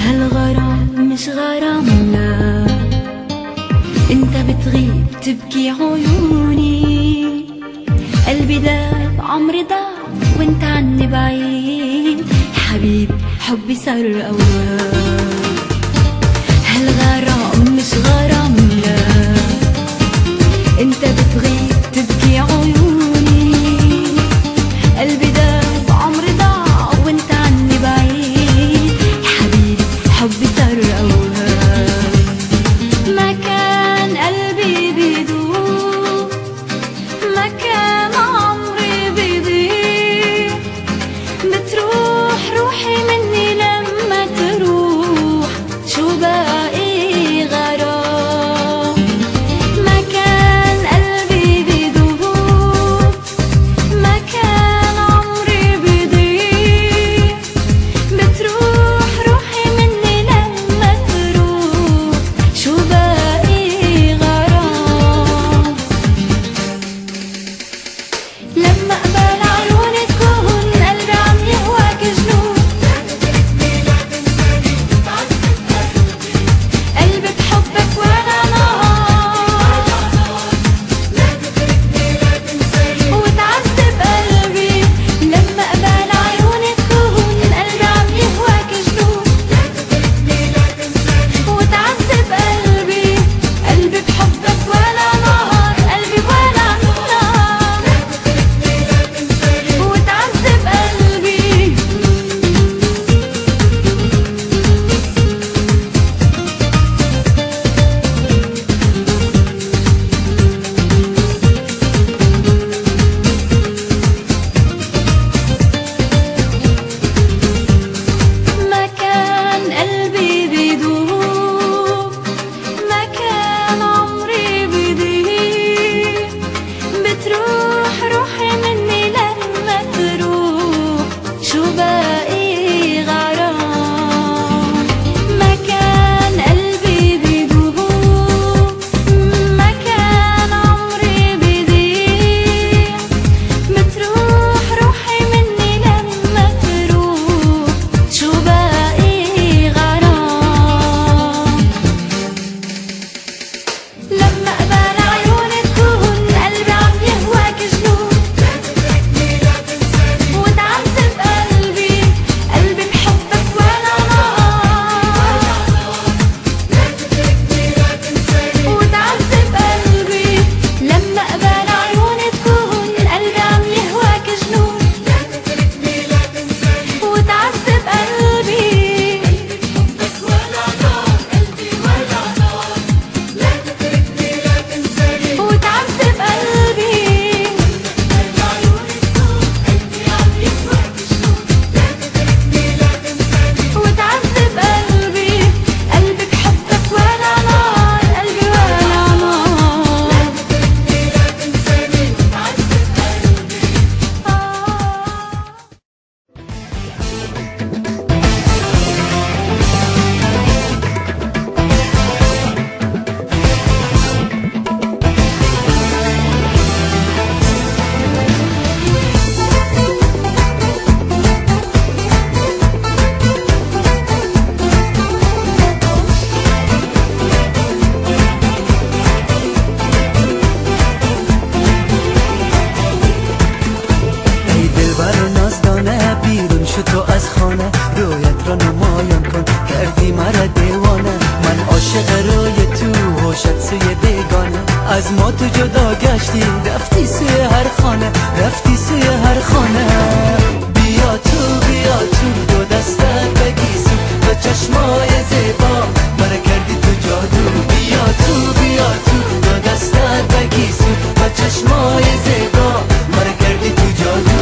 هالغرام مش غرام لا، انت بتغيب تبكي عيوني، قلبي داب عمري ضاع وانت عني بعيد، حبيبي حبي صار اوام. هالغرام مش غرام لا، انت بتغيب تبكي عيوني، قلبي داب عمري ضاع وانت عني بعيد، حبيبي حبي صار اوهام. ما كان قلبي بيدوب، ما كان عمري بيضيع، بتروح روحي مني لما تروح، شو باقي غرام. ما كان قلبي بيدوب، ما كان عمري بيضيع، بتروح روحي مني لما تروح، شو باقي غرام. لما قبل عيونك تكون قلبي عم يهواك جنون، قلبي بحبك وانا نار، وتعذب قلبي. لما قبل عيونك تكون قلبي عم يهواك جنون، وتعذب قلبي، قلبي بحبك وانا نار، قلبي وانا نار، وتعذب قلبي. ما كان قلبي بيدوب، ما كان عمري بيضيع، بتروح روحي مني لما تروح، شو باقي غرام. ما كان قلبي بيدوب، ما كان عمري بيضيع، بتروح روحي مني لما تروح، شو باقي غرام. لما قبل عيونك تكون قلبي عم يهواك جنون، وتعذب قلبي، قلبي بحبك وانا نار، وتعذب قلبي. لما قبل عيونك تكون قلبي عم يهواك جنون، وتعذب قلبي، وتعذب قلبي. وتعذب قلبي، قلبي بحبك وانا نار، قلبي وانا نار. ای دلبر نازدانه بیرون شو تو از خانه، رویت را نمایان کن کردی مرا دیوانه. من عاشق روی تو هوشت سوی بیگانه، از ما تو جدا گشتی رفتی سوی هر خانه، رفتی سوی هر خانه. بیا تو دو دستت بگیسو با چشمای زیبا مرا کردی تو جادو. بیا تو دو دستت بگیسو با چشمای زیبا مرا کردی تو جادو.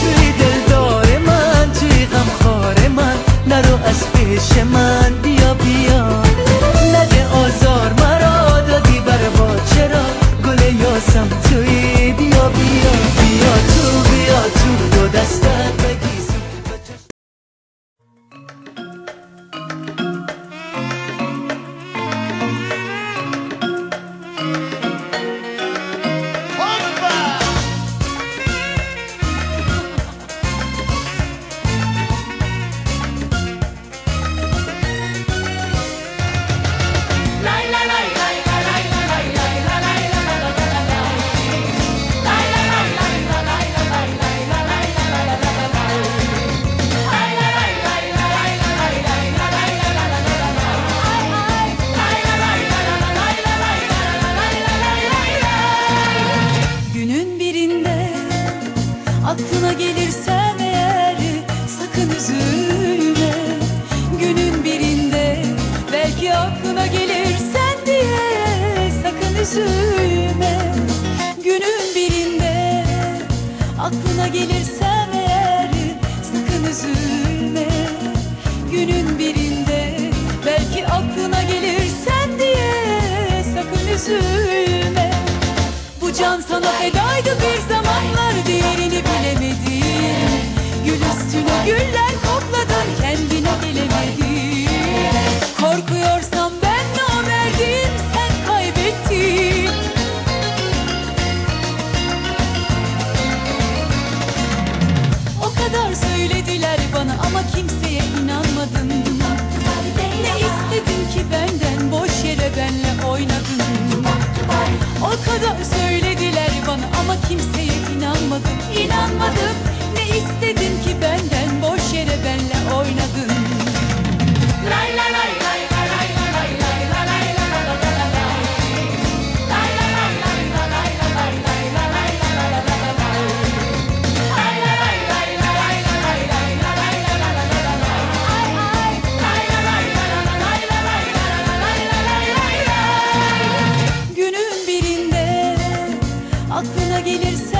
توی دلدار من، توی غمخوار من، نرو از پیش من، بیا نده آزار مرا، دادی بر با چرا گل یاسم Aklına gelirsem eğer sakın üzülme. Günün birinde belki aklına gelirsen diye sakın üzülme. Günün birinde aklına gelirsem eğer sakın üzülme. Günün birinde belki aklına gelirsen diye sakın üzülme. Bu can sana fedaydı bir zamanlar, değerini bilemedin. Gül üstüne güller kokladın, kendine gelemedin. Korkuyorsam ben namerdim, sen kaybettin. O kadar söylediler bana ama kimseye inanmadım. Ne istedin ki benden, boş yere benle oynadın. O kadar söylediler bana ama kimseye inanmadım, inanmadım. Ne istedin ki benden, boş yere benle oynadın. Lay lay lay lay lay lay lay lay lay lay lay lay lay. Lay lay lay lay lay lay lay lay lay lay lay lay. Lay lay lay lay lay lay lay lay lay lay lay. Ay ay. Lay lay lay lay lay lay lay lay lay lay. Günün birinde aklına gelirse